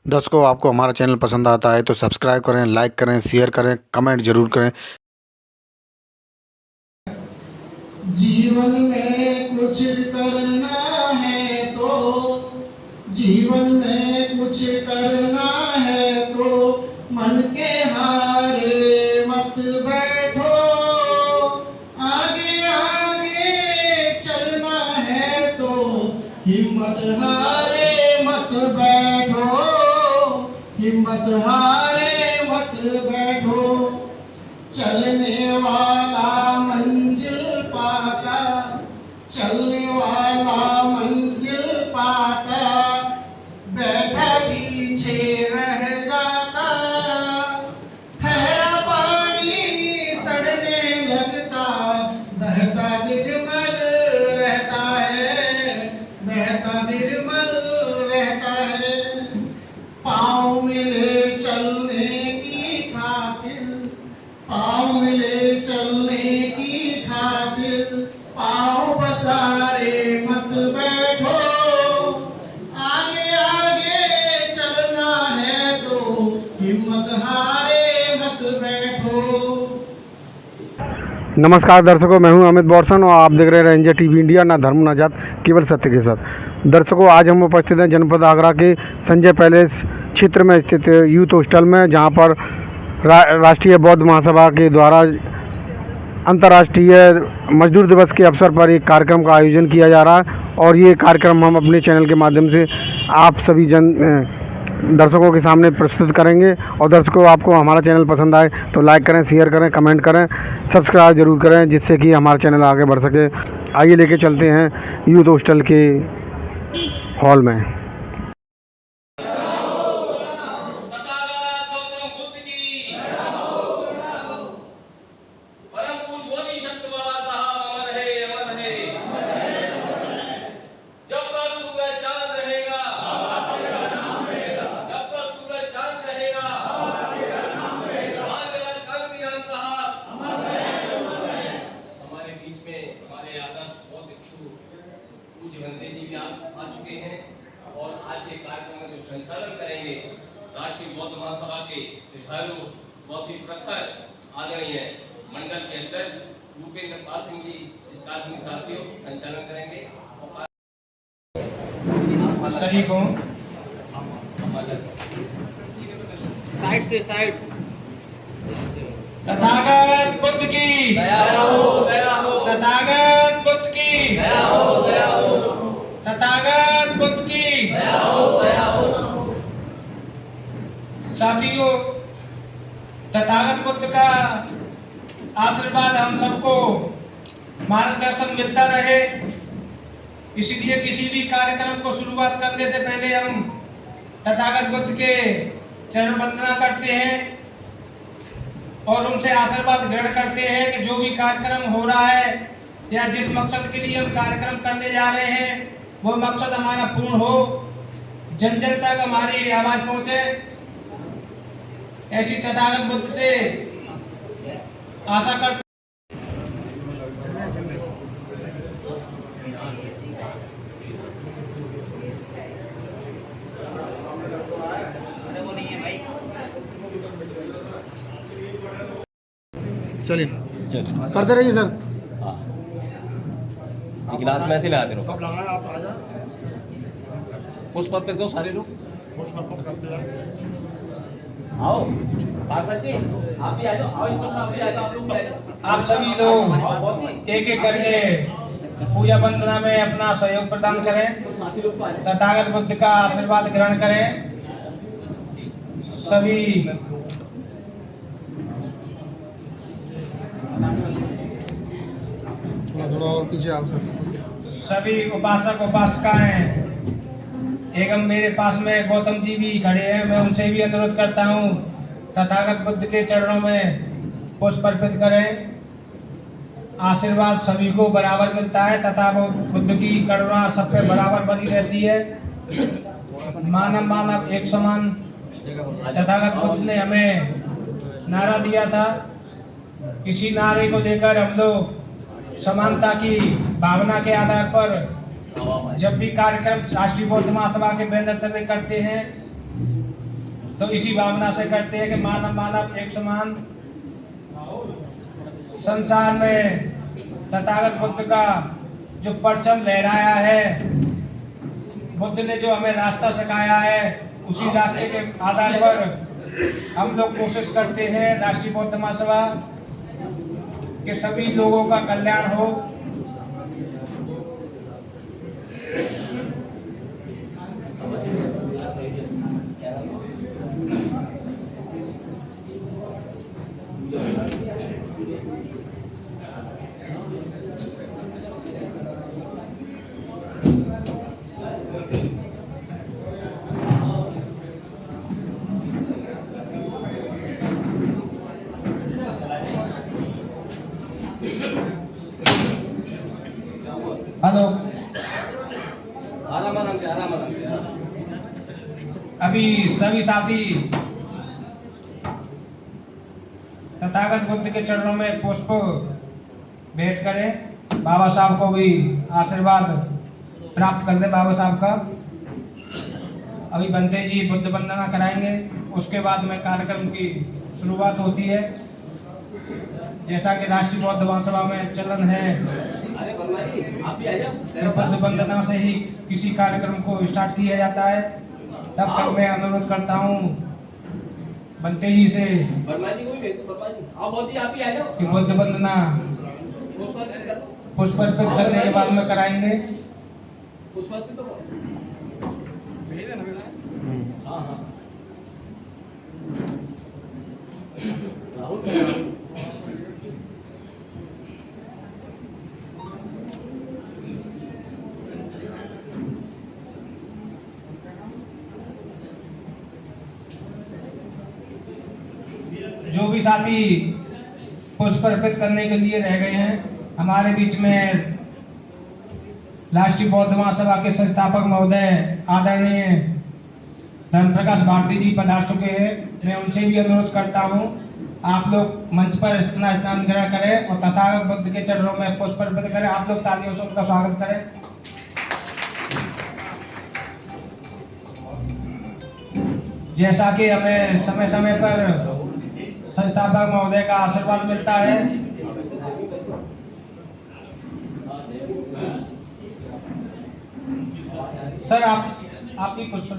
दर्शकों, आपको हमारा चैनल पसंद आता है तो सब्सक्राइब करें, लाइक करें, शेयर करें, कमेंट जरूर करें। जीवन में कुछ करना है तो जीवन में कुछ करना है तो मन के हारे मत बैठो, आगे आगे चलना है तो हिम्मत हारे मत बैठो, हिम्मत हारे मत बैठो। चलने वाला मंजिल पाता, चलने वाला मंजिल पाता, बैठा पीछे रह जाता। ठहरा पानी सड़ने लगता, बहता निर्मल रहता है, बहता निर्मल रहता है। पाँव मिले चलने की खातिर, पाँव मिले चलने की खातिर, पाँव पसारे मत बैठो, आगे आगे चलना है तो हिम्मत हारे मत बैठो। नमस्कार दर्शकों, मैं हूं अमित बॉर्सन और आप देख रहे हैं रेंजर टीवी इंडिया, ना धर्म ना जात, केवल सत्य के साथ। दर्शकों, आज हम उपस्थित हैं जनपद आगरा के संजय पैलेस क्षेत्र में स्थित यूथ हॉस्टल में, जहां पर राष्ट्रीय बौद्ध महासभा के द्वारा अंतर्राष्ट्रीय मजदूर दिवस के अवसर पर एक कार्यक्रम का आयोजन किया जा रहा है। और ये कार्यक्रम हम अपने चैनल के माध्यम से आप सभी दर्शकों के सामने प्रस्तुत करेंगे। और दर्शकों, आपको हमारा चैनल पसंद आए तो लाइक करें, शेयर करें, कमेंट करें, सब्सक्राइब जरूर करें, जिससे कि हमारा चैनल आगे बढ़ सके। आइए लेके चलते हैं यूथ हॉस्टल के हॉल में। भंते जी भी आ चुके हैं और आज के कार्यक्रम में जो संचालन करेंगे राष्ट्रीय बौद्ध महासभा के जुझारू बहुत ही प्रखर आदरणीय मंडल के अध्यक्ष भूपेंद्र पाल सिंह जी इस कार्यक्रम के साथियों संचालन करेंगे। सभी को साइड से साइड। तथागत बुद्ध की दया हो, दया हो। तथागत बुद्ध की दया हो, दया हो। तथागत बुद्ध की दया हो, दया हो। साथियों, तथागत बुद्ध का आशीर्वाद हम सबको मार्गदर्शन मिलता रहे, इसलिए किसी भी कार्यक्रम को शुरुआत करने से पहले हम तथागत बुद्ध के चरण वंदना करते हैं और उनसे आशीर्वाद ग्रहण करते हैं कि जो भी कार्यक्रम हो रहा है या जिस मकसद के लिए हम कार्यक्रम करने जा रहे हैं वो मकसद हमारा पूर्ण हो, जन जन तक हमारी आवाज पहुंचे। ऐसी तथागत बुद्ध से आशा करते। चलिए करते रहिए सर। हाँ, गिलास में ऐसे लगा दे रहा पुष्प पे दो सारे लोग आओ। पार्षद जी आप भी आ जाओ, आओ आप भी आ जाओ, आप लोग भी आ जाओ। आप सभी लोग एक एक करके पूजा वंदना में अपना सहयोग प्रदान करें, तथागत बुद्ध का आशीर्वाद ग्रहण करें। सभी थोड़ा और पीछे आओ सर। सभी उपासक उपासिकाएं एवं मेरे पास में गौतम जी भी खड़े हैं, मैं उनसे भी अनुरोध करता हूं तथागत बुद्ध के चरणों में पुष्प अर्पित करें। आशीर्वाद सभी को बराबर मिलता है तथा वो बुद्ध की करुणा सब पे बराबर बनी रहती है। मानव मानव एक समान तथागत बुद्ध ने हमें नारा दिया था, इसी नारे को लेकर हम लोग समानता की भावना के आधार पर जब भी कार्यक्रम राष्ट्रीय बौद्ध महासभा के बैनर तले करते हैं तो इसी भावना से करते हैं कि मानव मानव एक समान। संसार में तथागत बुद्ध का जो परचम लहराया है, बुद्ध ने जो हमें रास्ता सिखाया है, उसी रास्ते के आधार पर हम लोग कोशिश करते हैं राष्ट्रीय बौद्ध महासभा के सभी लोगों का कल्याण हो। हेलो, अभी सभी साथी तथागत बुद्ध के चरणों में पुष्प भेंट करें। बाबा साहब को भी आशीर्वाद प्राप्त कर ले बाबा साहब का। अभी बनते जी बुद्ध वंदना कराएंगे, उसके बाद में कार्यक्रम की शुरुआत होती है। जैसा कि राष्ट्रीय बौद्ध महासभा में चलन है, बुद्ध वंदना से ही किसी कार्यक्रम को स्टार्ट किया जाता है। तब तक मैं अनुरोध करता हूँ बनते जी से कि बुद्ध वंदना पुष्प अर्पित करने के बाद में कराएंगे। जो भी साथी पुष्प अर्पित करने के लिए रह गए हैं, हमारे बीच में राष्ट्रीय बौद्ध महासभा के संस्थापक महोदय आदरणीय धर्म प्रकाश भारती जी पधार चुके हैं। मैं उनसे भी अनुरोध करता हूं, आप लोग मंच पर अपना स्नान ग्रहण करें और तथागत बुद्ध के चरणों में पुष्प अर्पित करें। आप लोग तालियों से उनका स्वागत करें। जैसा कि हमें समय समय पर संस्थापक महोदय का आशीर्वाद मिलता है, सर आप भी पुष्प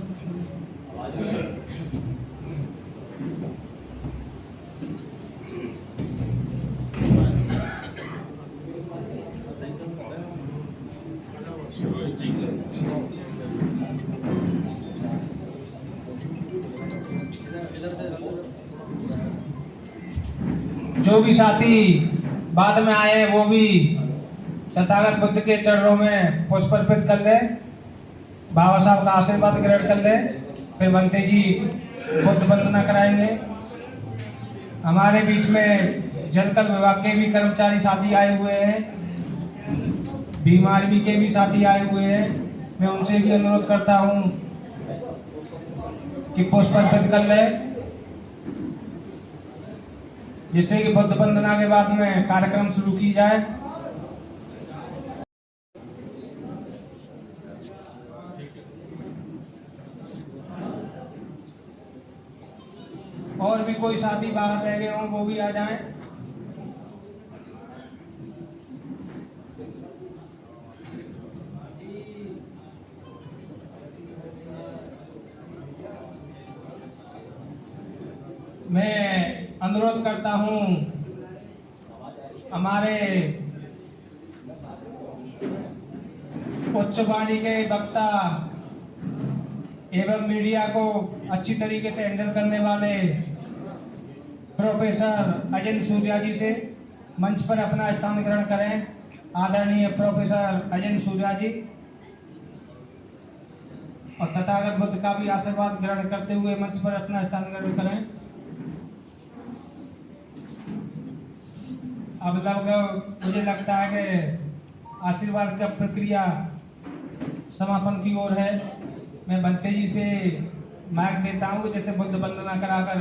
जो भी साथी बाद में आए हैं वो भी तथागत बुद्ध के चरणों में पुष्प अर्पित कर ले, बाबा साहब का आशीर्वाद ग्रहण कर ले। फिर बनते जी बुद्ध वंदना कराएंगे। हमारे बीच में जलकल विभाग के भी कर्मचारी साथी आए हुए हैं, बीमारी के भी साथी आए हुए हैं। मैं उनसे भी अनुरोध करता हूं कि पुष्प अर्पित कर ले, जिससे कि बुद्ध वंदना के बाद में कार्यक्रम शुरू की जाए। और भी कोई साथी बाहर रह गए हों वो भी आ जाएं। मैं अनुरोध करता हूं हमारे उच्च वाणी के वक्ता एवं मीडिया को अच्छी तरीके से हैंडल करने वाले प्रोफेसर अजेंद्र सूर्या जी से मंच पर अपना स्थान ग्रहण करें। आदरणीय प्रोफेसर अजेंद्र सूर्या जी, और तथागत बुद्ध का भी आशीर्वाद ग्रहण करते हुए मंच पर अपना स्थान ग्रहण करें। अब लगभग मुझे लगता है कि आशीर्वाद का प्रक्रिया समापन की ओर है। मैं बनते जी से माइक देता हूँ, जैसे बुद्ध वंदना कराकर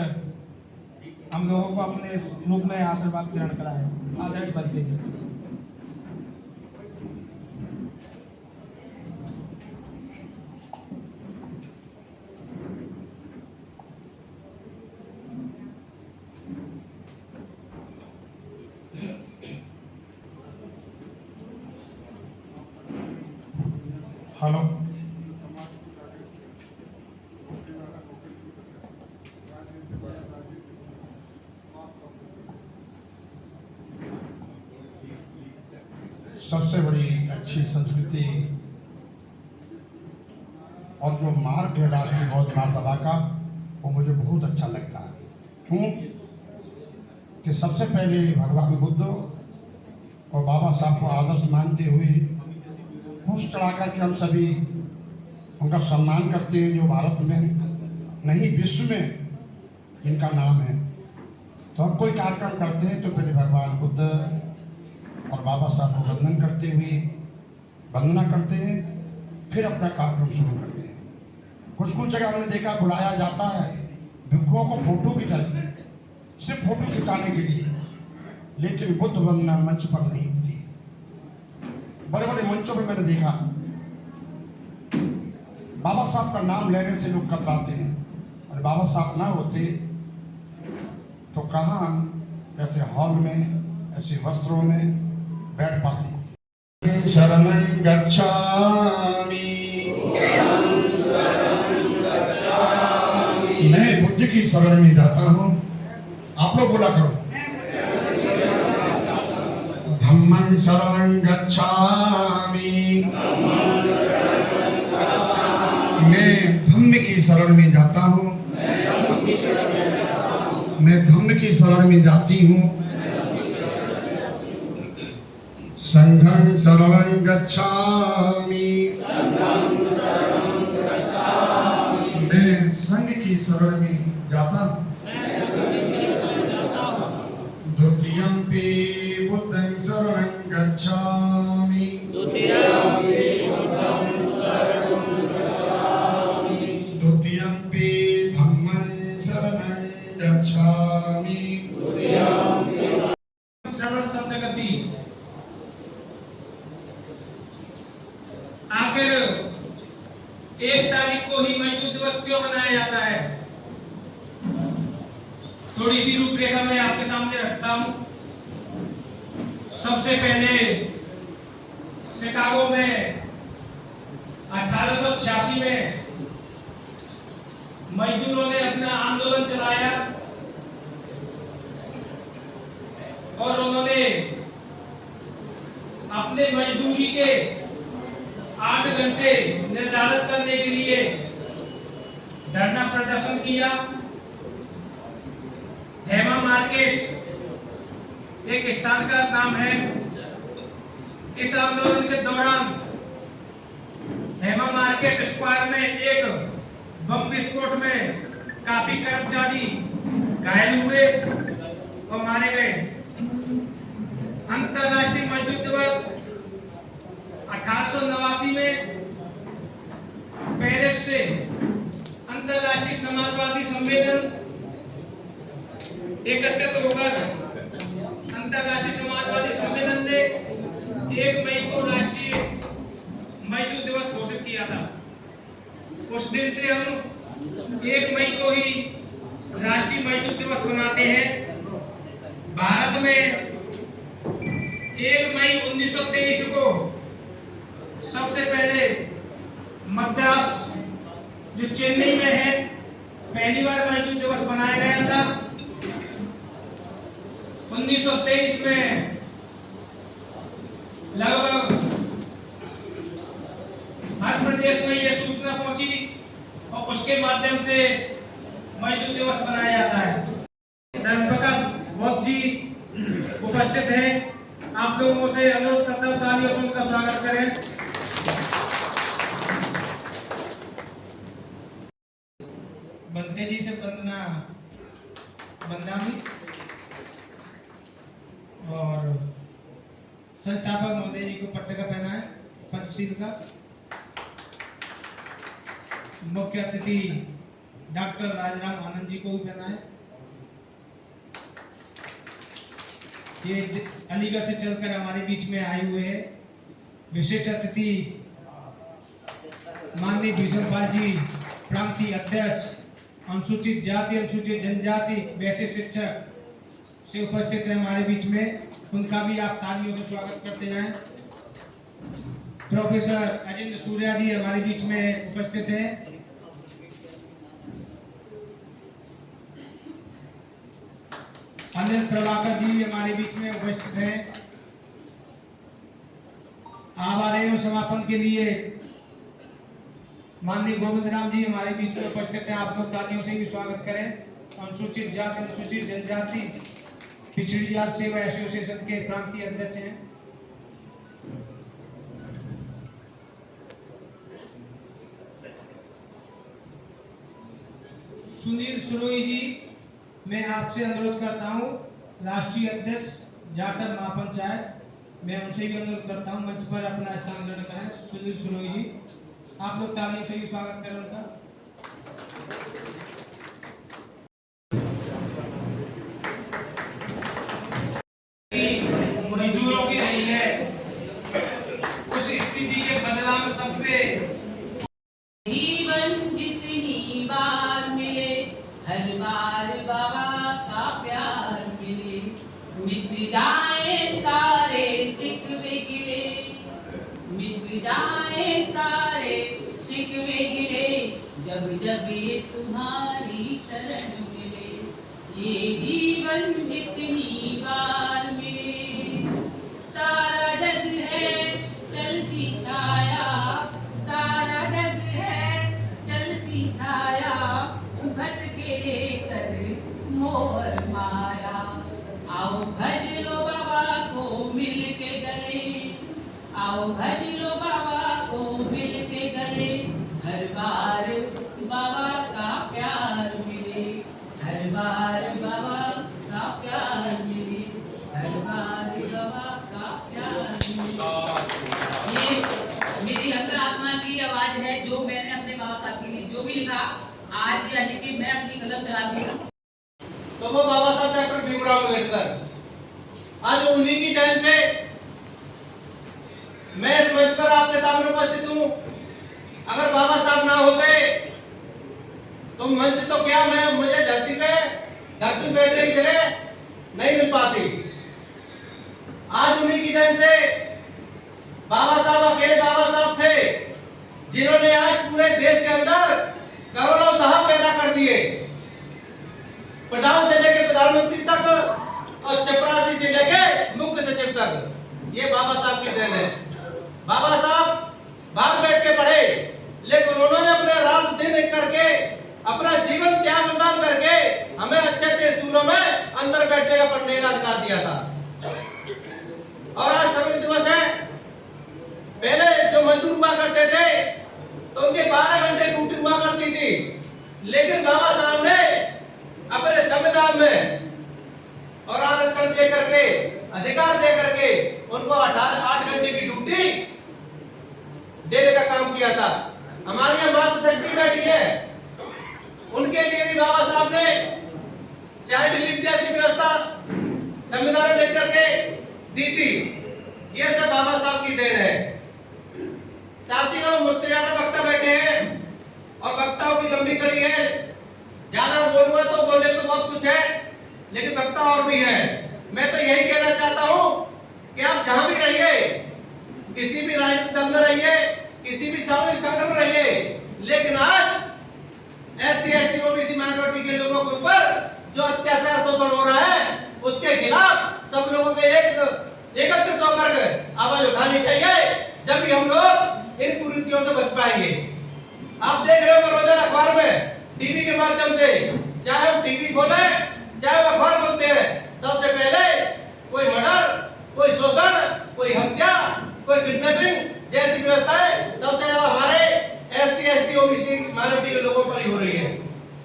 हम लोगों को अपने रूप में आशीर्वाद ग्रहण कराए। आदरणीय बनते जी। हेलो। सबसे बड़ी अच्छी संस्कृति और जो मार्ग है राष्ट्रीय बौद्ध महासभा का, वो मुझे बहुत अच्छा लगता है। क्यों कि सबसे पहले भगवान बुद्ध और बाबा साहब को आदर्श मानते हुए पुष्प चढ़ाकर के हम सभी उनका सम्मान करते हैं, जो भारत में नहीं विश्व में इनका नाम है। तो हम कोई कार्यक्रम करते हैं तो पहले भगवान बुद्ध और बाबा साहब को वंदन करते हुए वंदना करते हैं, फिर अपना कार्यक्रम शुरू करते हैं। कुछ कुछ जगह हमने देखा बुलाया जाता है भिक्षुओं को फोटो की तरह, सिर्फ फोटो खिंचाने के लिए, लेकिन बुद्ध वंदना मंच पर नहीं होती। बड़े बड़े मंचों पर मैंने देखा बाबा साहब का नाम लेने से लोग कतराते हैं, और बाबा साहब ना होते तो कहाँ हम ऐसे हॉल में ऐसे वस्त्रों में बैठ पाते। शरणं गच्छामि, मैं बुद्ध की शरण में जाता हूँ। आप लोग बोला करो, धम्मं शरणं गच्छामि, मैं धम्म की शरण में जाता हूँ, मैं धम्म की शरण में जाती हूँ। संघं शरणं गच्छामि, मैं संघ की शरण में जाता हूँ। द्वितीयंपि बुद्धं शरणं गच्छामि, द्वितीयंपि धम्मं शरणं गच्छामि। श्रवण संस्कृति आखिर 1 तारीख को ही मजदूर दिवस क्यों मनाया जाता है? थोड़ी सी रूपरेखा मैं आपके सामने रखता हूं। सबसे पहले शिकागो में 1886 में मजदूरों ने अपना आंदोलन चलाया और उन्होंने अपने मजदूरी के 8 घंटे निर्धारित करने के लिए धरना प्रदर्शन किया। हेमा मार्केट एक स्थान का नाम है। इस आंदोलन के दौरान हेमा मार्केट स्क्वायर में एक बम विस्फोट में काफी कर्मचारी घायल हुए और मारे गए। अंतरराष्ट्रीय मजदूर दिवस 1889 में पेरिस से अंतरराष्ट्रीय समाजवादी सम्मेलन एकत्रित होकर अंतरराष्ट्रीय समाजवादी सम्मेलन ने 1 मई को राष्ट्रीय मजदूर दिवस घोषित किया था। उस दिन से हम 1 मई को ही राष्ट्रीय मजदूर दिवस मनाते हैं। भारत में 1 मई 1923 को सबसे पहले मद्रास जो चेन्नई में है पहली बार मजदूर दिवस मनाया गया था। 1923 में लगभग हर प्रदेश में यह सूचना पहुंची और उसके माध्यम से मजदूर दिवस मनाया जाता है। धर्मप्रकाश बौद्ध जी उपस्थित हैं। आप लोगों से अनुरोध करता हूं तालियों से उनका स्वागत करें। बंते जी से वंदना बंदामी और संस्थापक महोदय जी को पट्टिका पहना है पंचशील का। मुख्य अतिथि डॉक्टर राजाराम आनंद जी को भी पहना है। ये अलीगढ़ से चलकर हमारे बीच में आए हुए हैं। विशेष अतिथि माननीय भीष्मपाल जी प्रांतीय अध्यक्ष अनुसूचित जाति अनुसूचित जनजाति वैसे शिक्षक से उपस्थित है हमारे बीच में। उनका भी आप तालियों से स्वागत करते जाएं। प्रोफेसर अजिंक्य सूर्या जी हमारे बीच में उपस्थित हैं। अनिल प्रभाकर जी हमारे बीच में उपस्थित हैं। आभार एवं समापन के लिए माननीय गोविंद राम जी हमारे बीच में उपस्थित हैं। आप लोग तालियों से भी स्वागत करें। अनुसूचित जाति अनुसूचित जनजाति पिछड़ी जाति सेवा एसोसिएशन के प्रांतीय अध्यक्ष हैं। सुनील सुरोई जी, मैं आपसे अनुरोध करता हूं, राष्ट्रीय अध्यक्ष जाकर महापंचायत, मैं उनसे भी अनुरोध करता हूं मंच पर अपना स्थान ग्रहण करें। सुनील सुरोई जी, आप लोग तालियों से भी स्वागत करें उनका। मजदूरों की नहीं है, उस स्थिति के बदलाव में सबसे जीवन जितनी बार मिले, हर बार बाबा का प्यार मिले, मिट जाए सारे शिकवे गिले, मिट जाए सारे शिकवे गिले, जब जब ये तुम्हारी शरण मिले, ये जीवन जितनी बार मिले। सारा जग है चलती छाया, सारा जग है चलती छाया, भटके लेकर मोह माया। आओ भज लो बाबा को मिल के गले, आओ भज लो बाबा को मिल के गले, हर बार बाबा का प्यार मिले, हर बार बाबा का प्यार मिले, हर बार बाबा का प्यार मिले। ये मेरी अंतरात्मा की आवाज है, जो मैंने अपने बाबा साहब के लिए जो भी लिखा, आज यानी कि मैं अपनी कलम चला दी। तो वो बाबा साहब डॉक्टर भीमराव अम्बेडकर, आज उन्हीं की देन से मैं इस मंच पर आपके सामने उपस्थित हूँ। अगर बाबा साहब ना होते तो मंच तो क्या, मैं मुझे धरती पे बैठने की जगह नहीं मिल पाती। आज उन्हीं की देन से बाबा साहब अकेले बाबा साहब थे जिन्होंने आज पूरे देश के अंदर करोड़ों साहब पैदा कर दिए, प्रधान से लेकर प्रधानमंत्री तक और चपरासी से लेकर मुख्य सचिव तक, ये बाबा साहब की देन है। बाबा साहब बाहर बैठ के पढ़े, लेकिन उन्होंने अपने रात दिन एक करके अपना जीवन त्याग बलिदान करके हमें अच्छे अच्छे स्कूलों में अंदर बैठने का पढ़ने का अधिकार दिया था। और आज श्रमिक दिवस है। पहले जो मजदूर हुआ करते थे तो उनके 12 घंटे ड्यूटी हुआ करती थी, लेकिन बाबा साहब ने अपने संविधान में और आरक्षण दे करके, अधिकार दे करके उनको 8 घंटे की ड्यूटी देने का काम किया था। हमारी यहाँ मातृशक्ति बैठी है, उनके लिए भी बाबा साहब ने चाइल्ड लीव जैसी व्यवस्था संविधान में लिख करके दी थी। ये सब बाबा साहब की देन है। साथियों, मुझसे ज्यादा वक्ता बैठे हैं और वक्ताओं की लंबी कड़ी है। ज्यादा बोलूंगा तो बोलने तो बहुत कुछ है, लेकिन वक्ता और भी है। मैं तो यही कहना चाहता हूं कि आप जहां भी रहिए, किसी भी राजनीतिक दल में रहिए, किसी भी सामाजिक संगठन में रहिए, लेकिन आज SC ST OBC माइनॉरिटी के लोगों के ऊपर जो अत्याचार शोषण हो रहा है, उसके खिलाफ सब लोगों को एकत्रित होकर आवाज उठानी चाहिए, जब भी हम लोग इन कुरीतियों से बच पाएंगे। आप देख रहे हो रोजाना अखबार में, टीवी के माध्यम से, चाहे हम टीवी खोले चाहे हम अखबार खोलते हैं, सबसे पहले कोई मर्डर, कोई शोषण, कोई हत्या, कोई किडनैपिंग जैसी व्यवस्थाएं सबसे ज्यादा हमारे SC ST OBC माइनॉरिटी के लोगों पर ही हो रही है।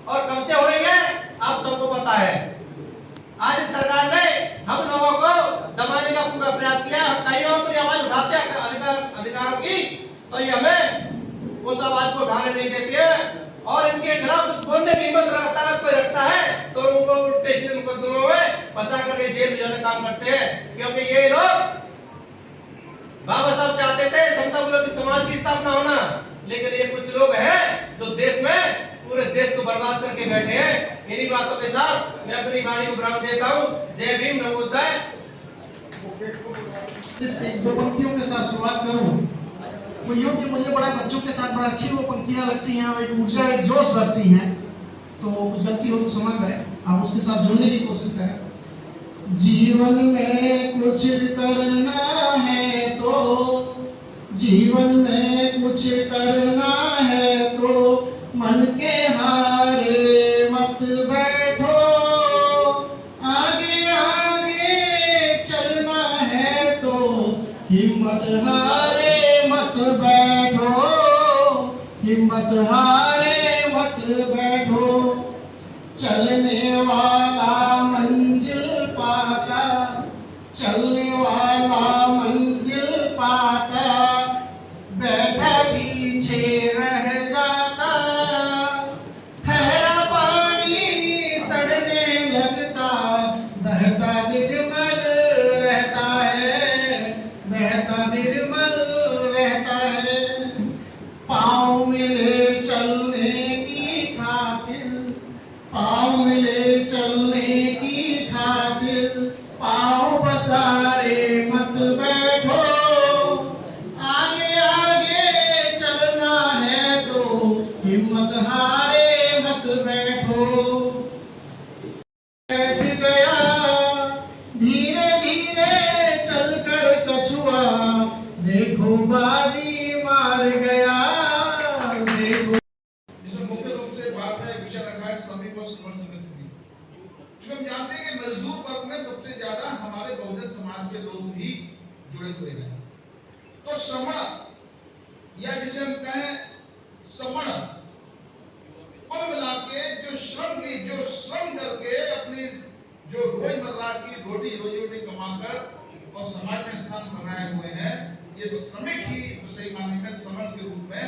और कब से हो रही है आप सबको पता है। आज सरकार ने हम लोगों को दबाने का पूरा प्रयास किया। हम कई पर आवाज उठाते हैं अधिकारों की, तो ये हमें उस आवाज को उठाने नहीं देती है, और इनके खिलाफ कुछ बोलने की हिम्मत ताकत कोई रखता है तो उनको स्टेशन मुकदमों में फंसा करके जेल में जाने काम करते हैं। क्योंकि ये लोग, बाबा साहब चाहते थे समता मूलक समाज की स्थापना होना, लेकिन ये कुछ लोग हैं जो देश में पूरे देश को बर्बाद करके बैठे हैं। इन्हीं बातों के साथ मैं अपनी वाणी को विराम देता हूँ। जय भीम, नमोदय। दो पंक्तियों के साथ शुरुआत करूं। वो यूँ कि मुझे बड़ा बच्चों के साथ बड़ा अच्छी वो पंक्तियाँ लगती हैं और एक ऊर्जा एक जोश भरती हैं। तो कुछ गलती हो तो क्षमा करें, आप उसके साथ जुड़ने की कोशिश करें। जीवन में कुछ करना है तो, जीवन में कुछ करना है तो मन के हारे मत बैठो, आगे आगे चलना है तो हिम्मत हारे मत बैठो, हिम्मत हारे मत बैठो। चलने वाला मंजिल पाता, चलने वाला मंजिल पाता, बैठा पीछे रह जाता। ठहरा पानी सड़ने लगता, बहता निर्मल रहता है, बहता निर्मल रहता है। पाँव मिले चलने की खातिर, पाँव मिले चलने की खातिर, पाँव पसारे मत बैठो, आगे आगे चलना है तो हिम्मत हारे मत बैठो। बैठ गया धीरे धीरे चलकर कछुआ, देखो बाजी मार गया, देखो। जिसमें मुख्य रूप से बात है विषय रखा है श्रमिक और श्रम समिति। क्योंकि हम जानते हैं कि मजदूर वर्ग में सबसे ज्यादा हमारे बहुजन समाज के लोग भी जुड़े हुए हैं। तो श्रमण या जिसे हम कहें समण, कुल मिला के जो श्रम करके अपनी जो रोजमर्रा की रोटी रोजी कमाकर और समाज में स्थान बनाए हुए हैं, ये श्रमिक ही सही मानने में समण के रूप में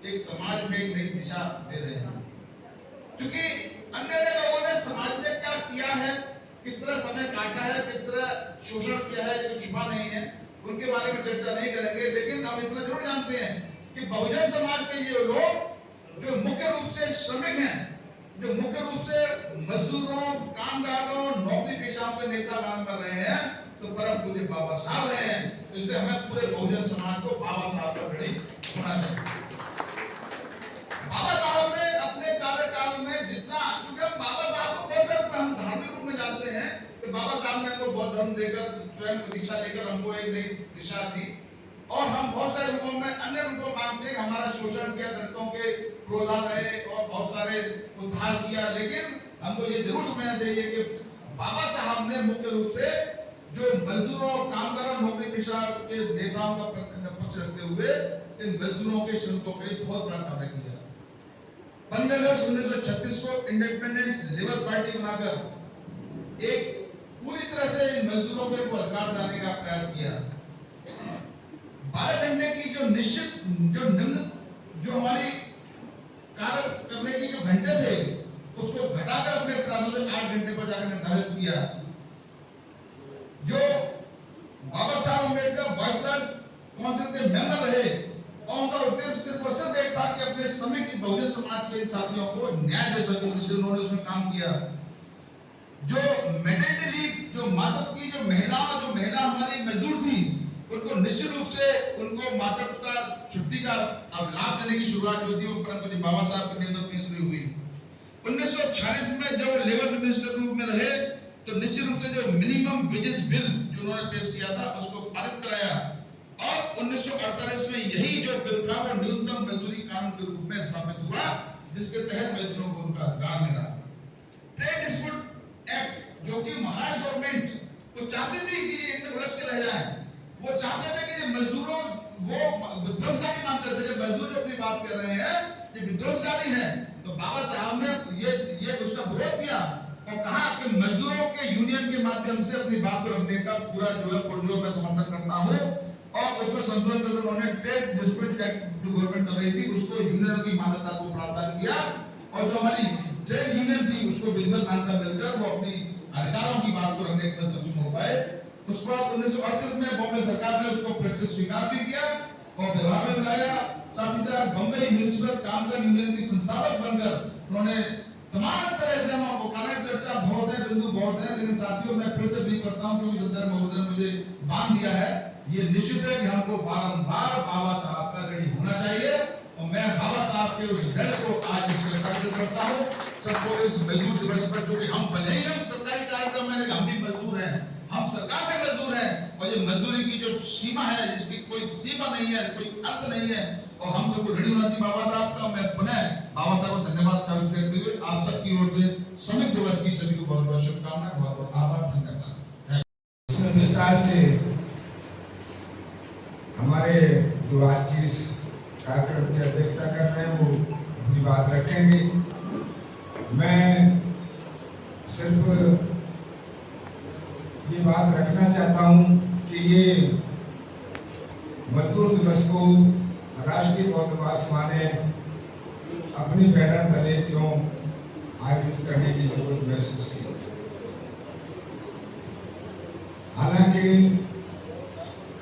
एक समाज में एक नई दिशा दे रहे हैं। क्योंकि अन्य लोगों ने समाज में क्या किया है, किस तरह समय काटा है, किस तरह शोषण किया है, जो छुपा नहीं है, उनके बारे में चर्चा नहीं करेंगे। लेकिन हम इतना जरूर जानते हैं कि बहुजन समाज के ये लोग जो मुख्य रूप से श्रमिक हैं, जो मुख्य रूप से मजदूरों, कामगारों, नौकरी पेशाओं के नेता काम कर रहे हैं, तो परम पूज्य बाबा साहब रहे हैं। तो इसलिए हमें पूरे बहुजन समाज को बाबा साहब का ऋणी होना चाहिए। बाबा साहब ने अपने कार्यकाल में जितना, चूंकि हम बाबा साहब को बहुत सारे हम धार्मिक रूप में जानते हैं कि बाबा साहब ने हमको बौद्ध धर्म देकर, स्वयं दीक्षा देकर हमको एक नई दिशा दी। और हम बहुत सारे रूपों में, अन्य रूपों में मानते हैं कि हमारा शोषण किया, दलितों के प्रोधान रहे और बहुत सारे उद्धार किया। लेकिन हमको ये जरूर समझना चाहिए कि बाबा साहब ने मुख्य रूप से जो मजदूरों, कामगारों, नौकरी पेशा के नेताओं का पक्ष रखते हुए इन मजदूरों के श्रमिकों के लिए बहुत बड़ा कार्य किया। 15 अगस्त 1936 को इंडिपेंडेंट लेबर पार्टी बनाकर एक पूरी तरह से इन मजदूरों को अधिकार देने का प्रयास किया। 12 घंटे की जो निश्चित, जो निम्न, जो हमारी कार्य करने की जो घंटे थे, उसको घटाकर अपने प्रारूप से 8 घंटे पर जाकर निर्धारित किया। जो बाबा साहब अम्बेडकर वायसराय काउंसिल के मेंबर रहे और उनका उद्देश्य सिर्फ और सिर्फ एक था कि अपने श्रमिक बहुजन समाज के साथियों को न्याय दे सकें, इसलिए उन्होंने उसमें काम किया। जो मैटरनिटी लीव, जो मातृत्व की जो महिला हमारी मजदूर थी, उनको निश्चित रूप से उनको मातृत्व का छुट्टी का अब लाभ देने की शुरुआत जो थी वो परंतु बाबा साहब के नेतृत्व में शुरू हुई। 1946 में जब लेबर मिनिस्टर रूप में रहे तो निश्चित रूप से जो मिनिमम वेजेस बिल जो उन्होंने पेश किया था उसको पारित कराया और 1948 में यही जो बिल था वो न्यूनतम मजदूरी कानून के रूप में स्थापित हुआ, जिसके तहत मजदूरों को उनका अधिकार मिला। ट्रेड डिस्प्यूट एक्ट, जो कि महाराष्ट्र गवर्नमेंट वो चाहती थी कि इनमें उलझ के रह जाए, वो चाहते थे कि मजदूरों वो विध्वंसकारी मानते थे। जब मजदूर अपनी बात कर रहे हैं कि विध्वंसकारी है, तो बाबा साहब ने ये उसका विरोध किया और कहा कि मजदूरों के यूनियन के माध्यम से अपनी बात को रखने का पूरा जो है पुरजोर मैं समर्थन करता हूँ। और उसमें संशोधन करके उन्होंने ट्रेड डिस्प्यूट एक्ट जो गवर्नमेंट कर रही थी उसको यूनियन की मान्यता को प्रावधान किया और जो हमारी ट्रेड यूनियन थी उसको बिल्कुल मान्यता मिलकर वो अपनी अधिकारों की बात को रखने में सक्षम हो पाए। उसके बाद 1938 में बॉम्बे सरकार ने उसको फिर से स्वीकार भी किया और व्यवहार में लाया। साथ ही साथ बम्बई म्यूनिसिपल कामगार यूनियन की संस्थापक बनकर उन्होंने तमाम तरह से, हम आपको कहना चर्चा बहुत है, बिंदु बहुत है, लेकिन साथियों मैं फिर से भी करता हूं क्योंकि सदर महोदय ने मुझे बांध दिया है। ये निश्चित है कि हमको बारंबार बाबा साहब का ऋणी होना चाहिए और मैं बाबा साहब के उस ऋण को आज इसमें कर्तव्य करता हूँ। सबको इस मजदूर दिवस पर, जो कि हम भले ही हम सरकारी कार्यक्रम में हम भी मजदूर हैं, हम सरकार के मजदूर हैं, और ये मजदूरी की जो सीमा है जिसकी कोई सीमा नहीं है, कोई अंत नहीं है, और हम सबको ऋणी होना चाहिए बाबा साहब का। मैं पुनः बाबा साहब को धन्यवाद ज्ञापित करते हुए आप सबकी ओर से श्रमिक दिवस की सभी को बहुत बहुत शुभकामनाएं, बहुत बहुत आभार, धन्यवाद। इसमें विस्तार से हमारे जो आज की इस कार्यक्रम की अध्यक्षता कर रहे हैं वो अपनी बात रखेंगे। मैं सिर्फ ये बात रखना चाहता हूँ कि ये मजदूर दिवस को राष्ट्रीय बौद्ध महासभा ने अपनी बैनर तले क्यों आयोजित करने की जरूरत महसूस की। हालांकि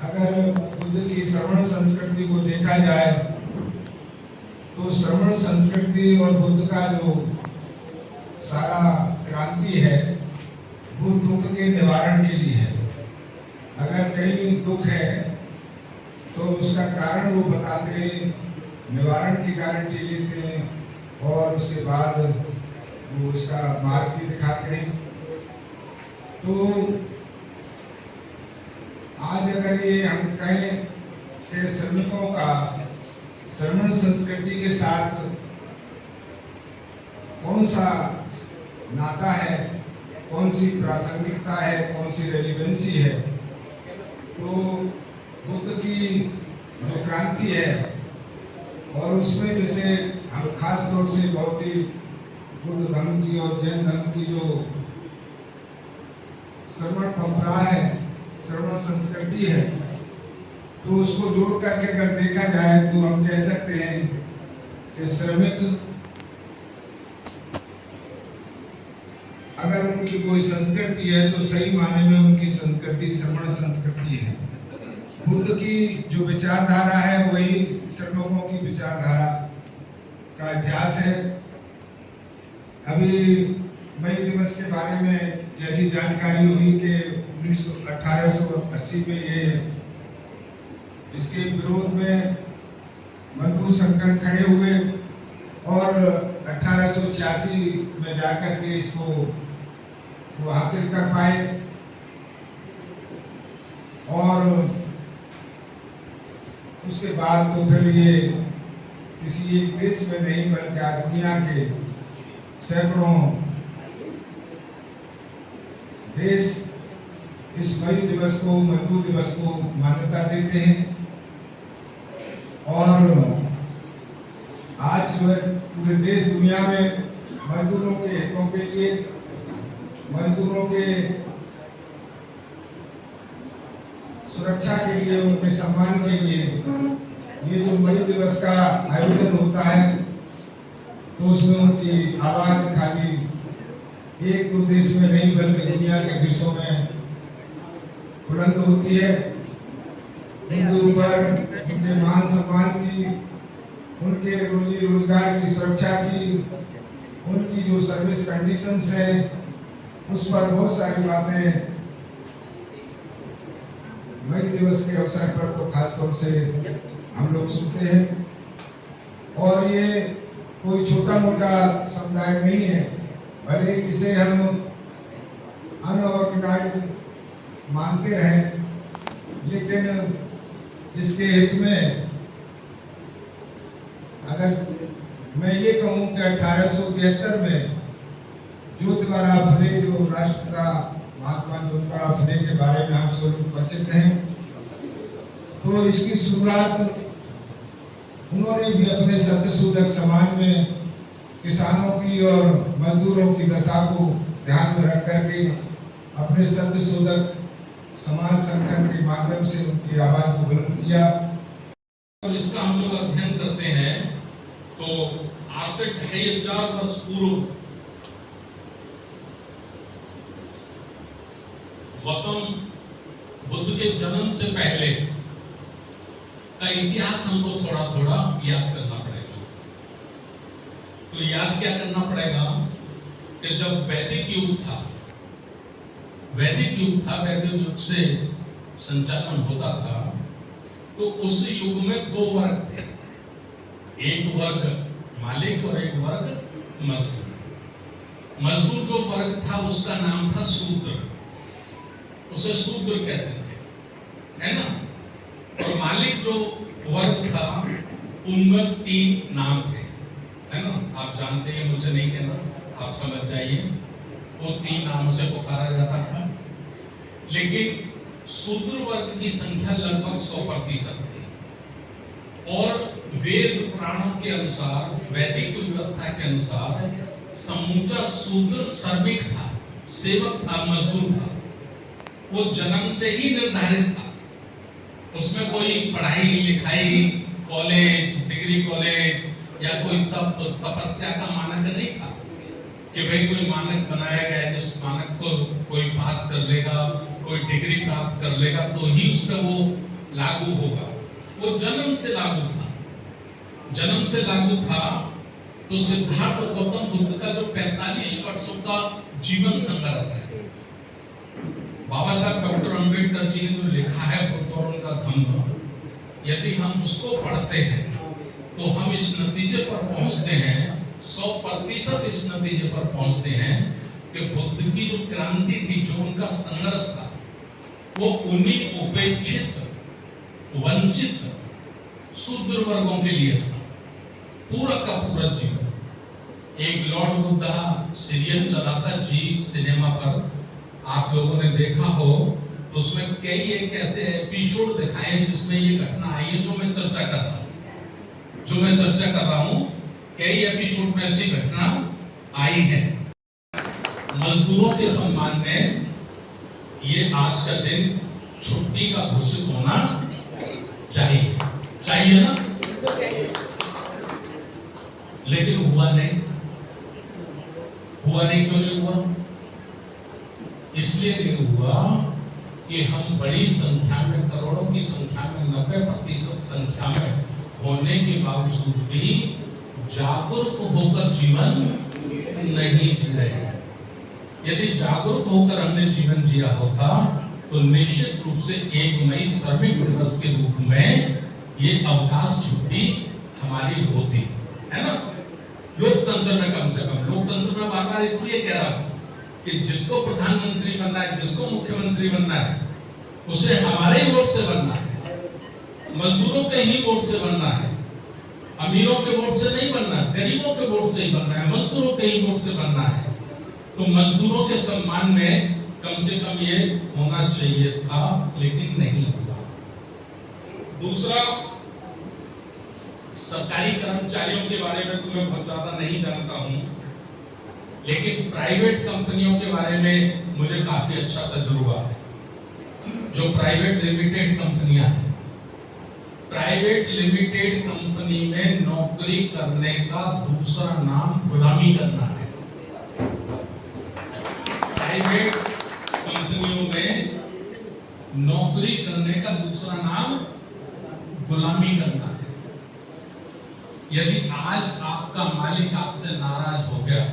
अगर बुद्ध की श्रवण संस्कृति को देखा जाए तो श्रवण संस्कृति और बुद्ध का जो सारा क्रांति है वो दुख के निवारण के लिए है। अगर कहीं दुख है तो उसका कारण वो बताते हैं, निवारण की गारंटी लेते हैं और उसके बाद वो उसका मार्ग भी दिखाते हैं। तो आज अगर ये हम कहें कि श्रमिकों का श्रमण संस्कृति के साथ कौन सा नाता है, कौन सी प्रासंगिकता है, कौन सी रेलिवेंसी है, तो बुद्ध की जो क्रांति है और उसमें जैसे हम खास तौर से बहुत ही बुद्ध धर्म की और जैन धर्म की जो श्रवण परंपरा है, श्रवण संस्कृति है, तो उसको जोड़ करके अगर देखा जाए तो हम कह सकते हैं कि श्रमिक अगर उनकी कोई संस्कृति है तो सही मायने में उनकी संस्कृति श्रवण संस्कृति है। बुद्ध की जो विचारधारा है वही श्रमिकों की विचारधारा का इतिहास है। अभी मई दिवस के बारे में जैसी जानकारी हुई कि 1880 में ये इसके विरोध में मजदूर संगठन खड़े हुए और 1886 में जाकर के इसको वो हासिल कर पाए और उसके बाद तो फिर ये किसी एक देश में नहीं बल्कि आज दुनिया के सैकड़ों देश इस मई दिवस को, मजदूर दिवस को मान्यता देते हैं। और आज जो है पूरे देश दुनिया में मजदूरों के हितों के लिए, मजदूरों के सुरक्षा के लिए, उनके सम्मान के लिए ये जो मई दिवस का आयोजन होता है तो उसमें उनकी आवाज खाली एक दो देश में नहीं बल्कि दुनिया के देशों में बुलंद होती है। उनके ऊपर उनके मान सम्मान की, उनके रोजी रोजगार की सुरक्षा की, उनकी जो सर्विस कंडीशंस है उस पर बहुत सारी बातें मई दिवस के अवसर पर तो खास तौर से हम लोग सुनते हैं। और ये कोई छोटा मोटा समुदाय नहीं है, भले इसे हम अनऑर्गेनाइज्ड मानते रहे, लेकिन इसके हित में अगर मैं ये कहूँ कि 1873 में ज्योतिबा फुले, जो राष्ट्रपिता महात्मा ज्योतिबा फुले के बारे में हम सब लोग परिचित हैं, तो इसकी शुरुआत उन्होंने भी अपने सत्यशोधक समाज में किसानों की और मजदूरों की दशा को ध्यान में रख करके अपने सत्यशोधक समाज संगठन के माध्यम से उनकी आवाज को बुलंद किया। और इसका हम लोग अध्ययन करते हैं तो आज से 2500 वर्ष पूर्व गौतम बुद्ध के जन्म से पहले का इतिहास हमको थोड़ा थोड़ा याद करना पड़ेगा। तो याद क्या करना पड़ेगा कि जब वैदिक युग था, वैदिक युग से संचालन होता था तो उस युग में दो वर्ग थे, एक वर्ग मालिक और एक वर्ग मजदूर। मजदूर जो वर्ग था उसका नाम था शूद्र, उसे शूद्र कहते थे, है ना। और मालिक जो वर्ग था उनमें 3 नाम थे, है ना। आप जानते हैं, मुझे नहीं कहना, आप समझ जाइए। वो 3 नामों से पुकारा जाता था। लेकिन शूद्र वर्ग की संख्या लगभग 100% थी और वेद पुराणों के अनुसार, वैदिक व्यवस्था के अनुसार समूचा शूद्र श्रमिक था, सेवक था, मजदूर था। वो जन्म से ही निर्धारित था, उसमें कोई पढ़ाई लिखाई, कॉलेज, डिग्री कॉलेज या कोई तपस्या का मानक नहीं था कि भाई कोई मानक बनाया गया है, जिस मानक को कोई पास कर लेगा, कोई डिग्री प्राप्त कर लेगा तो ही उस पर वो लागू होगा। वो जन्म से लागू था। जन्म से लागू था तो सिद्धार्थ गौतम बुद्ध का जो 45 वर्षों का जीवन संघर्ष है, बाबा साहब डॉक्टर अंबेडकर जी ने जो लिखा है बुद्ध और उनका धम्म, यदि हम उसको पढ़ते हैं तो हम इस नतीजे पर पहुंचते हैं, 100% इस नतीजे पर पहुंचते हैं कि बुद्ध की जो क्रांति थी, जो उनका संघर्ष था, वो उन्हीं उपेक्षित, वंचित शूद्र वर्गों के लिए था, पूरा का पूरा जीवन। एक लॉर्ड बुद्धा सीरियल चला था जी सिनेमा पर, आप लोगों ने देखा हो तो उसमें कई एक ऐसे एपिसोड दिखाए हैं जिसमें ये घटना आई है जो मैं चर्चा कर रहा हूं। कई एपिसोड में ऐसी घटना आई है। मजदूरों के सम्मान में ये आज का दिन छुट्टी का घोषित होना चाहिए ना, लेकिन हुआ नहीं। क्यों नहीं हुआ? इसलिए नहीं हुआ कि हम बड़ी संख्या में, करोड़ों की संख्या में, 90% संख्या में होने के बावजूद भी जागरूक होकर जीवन नहीं जी रहे हैं। यदि जागरूक होकर हमने जीवन जिया होता तो निश्चित रूप से 1 मई श्रमिक दिवस के रूप में ये अवकाश छुट्टी हमारी होती, है ना। लोकतंत्र में, कम से कम लोकतंत्र में बार-बार इसलिए कह रहा हूं कि जिसको प्रधानमंत्री बनना है, जिसको मुख्यमंत्री बनना है, उसे हमारे ही वोट से बनना है, मजदूरों के ही वोट से बनना है, अमीरों के वोट से नहीं बनना, गरीबों के वोट से ही बनना है, मजदूरों के ही वोट से बनना है। तो मजदूरों के सम्मान में कम से कम ये होना चाहिए था, लेकिन नहीं हुआ। दूसरा, सरकारी कर्मचारियों के बारे में तो मैं बहुत ज्यादा नहीं जानता हूं, लेकिन प्राइवेट कंपनियों के बारे में मुझे काफी अच्छा तजुर्बा है। जो प्राइवेट लिमिटेड कंपनियां हैं, प्राइवेट लिमिटेड कंपनी में नौकरी करने का दूसरा नाम गुलामी करना है। प्राइवेट कंपनियों में नौकरी करने का दूसरा नाम गुलामी करना है। यदि आज आपका मालिक आपसे नाराज हो गया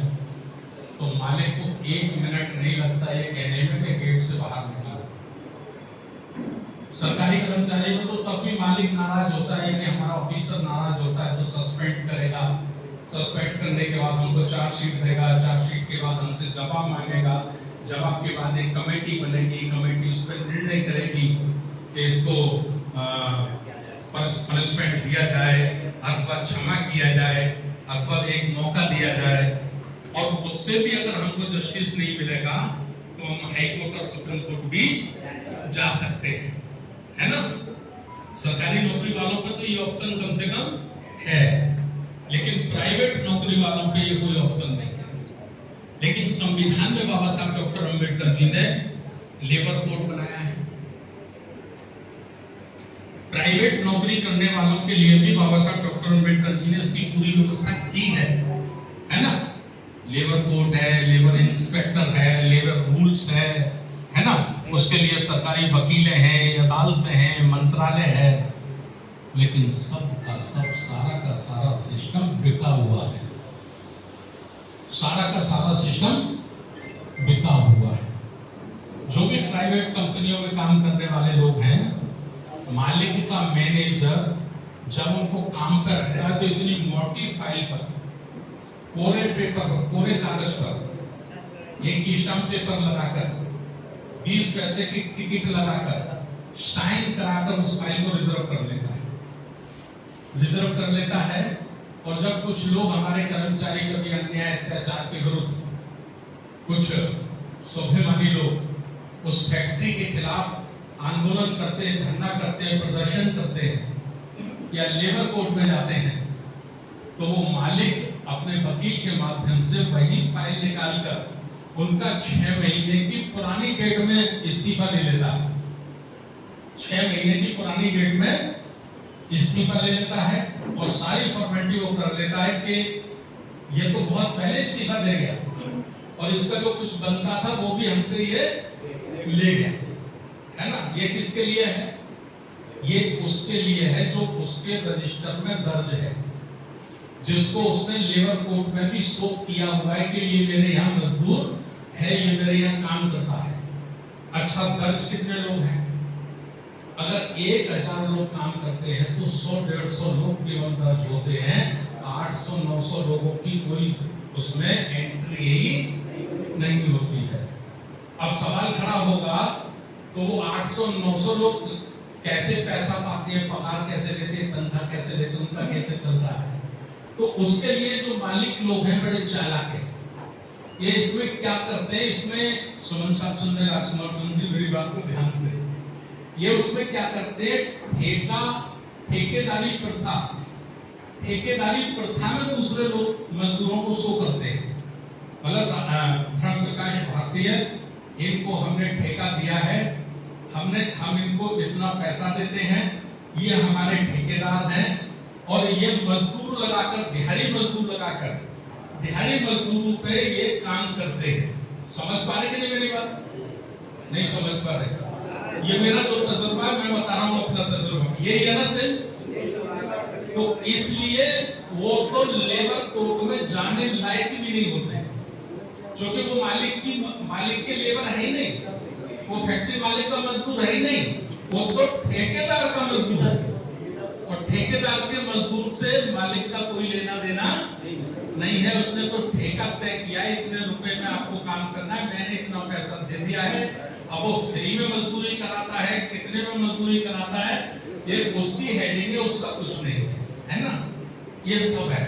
तो मालिक को 1 मिनट नहीं लगता ये कहने में कि गेट से बाहर निकलो। सरकारी कर्मचारी में तो तब भी मालिक नाराज होता है, यानी हमारा ऑफिसर नाराज होता है तो सस्पेंड करेगा, सस्पेंड करने के बाद हमको चार्जशीट देगा, चार्जशीट के बाद हमसे जवाब मांगेगा, जवाब के बाद एक कमेटी बनेगी, कमेटी उस पर निर्णय करेगी कि इसको पनिशमेंट दिया जाए अथवा क्षमा किया जाए अथवा एक मौका दिया जाए। और उससे भी अगर हमको जस्टिस नहीं मिलेगा तो हम हाई कोर्ट और सुप्रीम कोर्ट भी जा सकते हैं, है ना। सरकारी नौकरी वालों पे तो ये ऑप्शन कम से कम है, लेकिन प्राइवेट नौकरी वालों पे ये कोई ऑप्शन नहीं है। लेकिन संविधान में बाबा साहब डॉक्टर अंबेडकर जी ने लेबर कोड बनाया है। प्राइवेट नौकरी करने वालों के लिए भी बाबा साहब डॉक्टर अंबेडकर जी ने इसकी पूरी व्यवस्था की है ना। लेबर कोड है, लेबर इंस्पेक्टर है, लेबर रूल्स है ना। उसके लिए सरकारी वकीलें हैं, अदालतें हैं, मंत्रालय है, लेकिन सब का सब, सारा का सारा सिस्टम बिका हुआ है। सारा का सारा सिस्टम बिका हुआ है। जो भी प्राइवेट प्राइवेट कंपनियों में काम करने वाले लोग हैं, मालिक का मैनेजर जब उनको काम पर रखता है तो इतनी मोटी फाइल पर, कोरे पेपर पर, कोरे कागज पर एक ही स्टैम्प पेपर लगाकर 20 पैसे की टिकट लगाकर साइन कराकर उस फाइल को रिजर्व कर लेता है, रिजर्व कर लेता है। और जब कुछ लोग हमारे कर्मचारी कभी अन्याय अत्याचार के विरुद्ध, कुछ स्वाभिमानी लोग उस फैक्ट्री के खिलाफ आंदोलन करते हैं, धरना करते हैं, प्रदर्शन करते हैं या लेबर कोर्ट में जाते हैं, तो वो मालिक अपने वकील के माध्यम से वही फाइल निकालकर उनका 6 महीने की पुरानी डेट में इस्तीफा ले लेता है। 6 महीने की पुरानी डेट में इस्तीफा ले लेता है और सारी फॉर्मेलिटी वो कर लेता है कि ये तो बहुत पहले इस्तीफा दे गया और इसका जो कुछ बनता था वो भी हमसे ये ले गया, है ना। ये किसके लिए है? ये उसके लिए है जो उसके रजिस्टर में दर्ज है, जिसको उसने लेबर कोर्ट में भी शो किया हुआ है कि ये मेरे यहाँ मजदूर है, ये मेरे यहाँ काम करता है। अच्छा, दर्ज कितने लोग हैं? अगर 1000 लोग काम करते हैं तो 100-150 लोग केवल दर्ज होते हैं, 800-900 लोगों की कोई उसमें एंट्री ही नहीं होती है। अब सवाल खड़ा होगा तो वो 800-900 लोग कैसे पैसा पाते हैं, पगार कैसे लेते हैं, तनख्वाह कैसे लेते हैं, उनका कैसे चलता है? तो उसके लिए जो मालिक लोग हैं बड़े चालाक हैं। ये इसमें क्या करते हैं, इसमें सुमन साहब सुन रहे, राजकुमार सुन रहे मेरी बात को ध्यान से, ये उसमें क्या करते हैं, ठेकेदारी प्रथा, ठेकेदारी प्रथा में दूसरे लोग मजदूरों को शो करते हैं। मतलब धर्म प्रकाश भारतीय, इनको हमने ठेका दिया है, हम इनको इतना पैसा देते हैं, ये हमारे ठेकेदार हैं और ये मजदूर लगाकर, दिहाड़ी मजदूर लगाकर, दिहाड़ी मजदूरों पे ये काम करते हैं। समझ पा रहे कि नहीं मेरी बात? नहीं समझ पा रहे? ये मेरा जो तजुर्बा है, मैं बता रहा हूँ अपना तजुर्बा, यही है ना सर। तो इसलिए वो तो लेबर कोर्ट में जाने लायक भी नहीं होते, क्योंकि वो मालिक के लेबर है ही नहीं, वो फैक्ट्री मालिक का मजदूर है ही नहीं, वो तो ठेकेदार का मजदूर है और ठेकेदार के मजदूर से मालिक का कोई लेना देना नहीं है। उसने तो ठेका तय किया है, इतने रुपए में आपको काम करना है, मैंने इतना पैसा दे दिया है। अब वो फ्री में मजदूरी कराता है, कितने में मजदूरी कराता है, ये उसकी हेडिंग है, उसका कुछ नहीं है ना। ये सब है।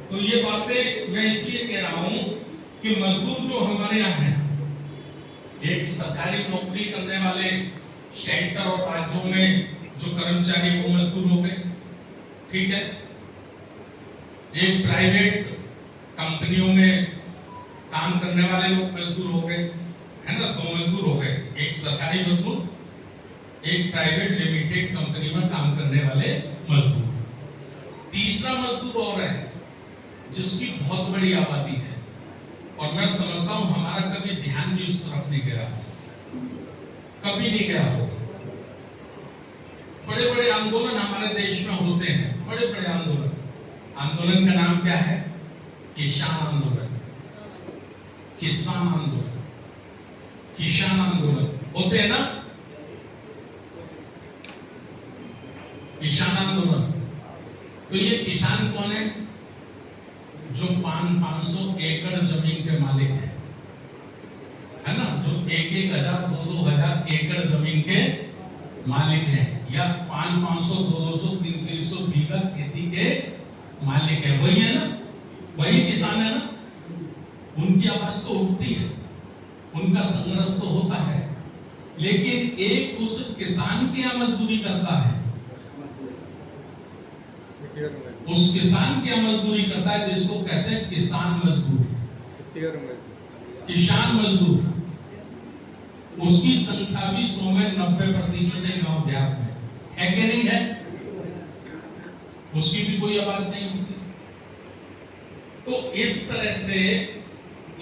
तो ये बातें मैं इसलिए कह रहा हूं कि मजदूर जो हमारे यहाँ हैं, एक सरकारी नौकरी करने वाले सेंटर और राज्यों में जो कर्मचारी वो मजदूर हो गए, ठीक है। एक प्राइवेट कंपनियों में काम करने वाले लोग मजदूर हो गए, है ना, 2 मजदूर हो गए, एक सरकारी मजदूर, एक प्राइवेट लिमिटेड कंपनी में काम करने वाले मजदूर। तीसरा मजदूर और है जिसकी बहुत बड़ी आबादी है और मैं समझता हूं हमारा कभी ध्यान भी उस तरफ नहीं गया, कभी नहीं गया होगा। बड़े बड़े आंदोलन हमारे देश में होते हैं, बड़े बड़े आंदोलन। आंदोलन का नाम क्या है? किसान आंदोलन, किसान आंदोलन, किसान आंदोलन होते हैं ना, किसान आंदोलन। तो ये किसान कौन है? जो 500 एकड़ जमीन के मालिक है ना, जो 1,000, 2,000 एकड़ जमीन के मालिक हैं, या 500, 200, 300 बीघा खेती के मालिक है, वही है ना, वही किसान है ना। उनकी आवाज तो उठती है, उनका संघर्ष तो होता है, लेकिन एक उस किसान की यहाँ मजदूरी करता है, उस किसान की मजदूरी करता है जिसको कहते हैं किसान मजदूर, किसान मजदूर। उसकी संख्या भी 100 में 90% है गांव देहात में, है कि नहीं है? उसकी भी कोई आवाज नहीं उठती। तो इस तरह से,